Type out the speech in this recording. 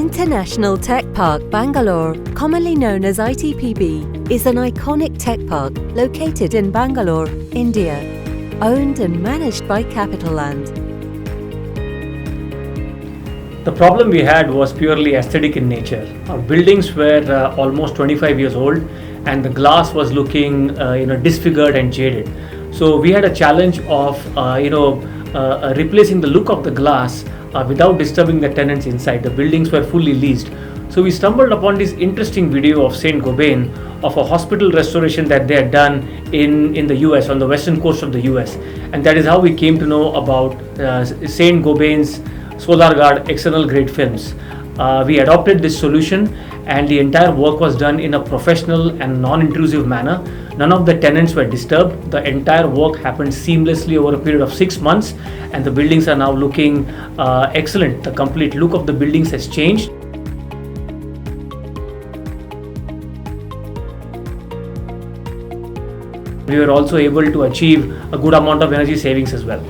International Tech Park Bangalore, commonly known as ITPB, is an iconic tech park located in Bangalore, India, owned and managed by CapitaLand. The problem we had was purely aesthetic in nature. Our buildings were almost 25 years old and the glass was looking disfigured and jaded. So we had a challenge of replacing the look of the glass without disturbing the tenants inside. The buildings were fully leased. So we stumbled upon this interesting video of Saint-Gobain of a hospital restoration that they had done in the US, on the western coast of the US. And that is how we came to know about Saint-Gobain's Solar Gard external grade films. We adopted this solution and the entire work was done in a professional and non-intrusive manner. None of the tenants were disturbed. The entire work happened seamlessly over a period of 6 months and the buildings are now looking excellent. The complete look of the buildings has changed. We were also able to achieve a good amount of energy savings as well.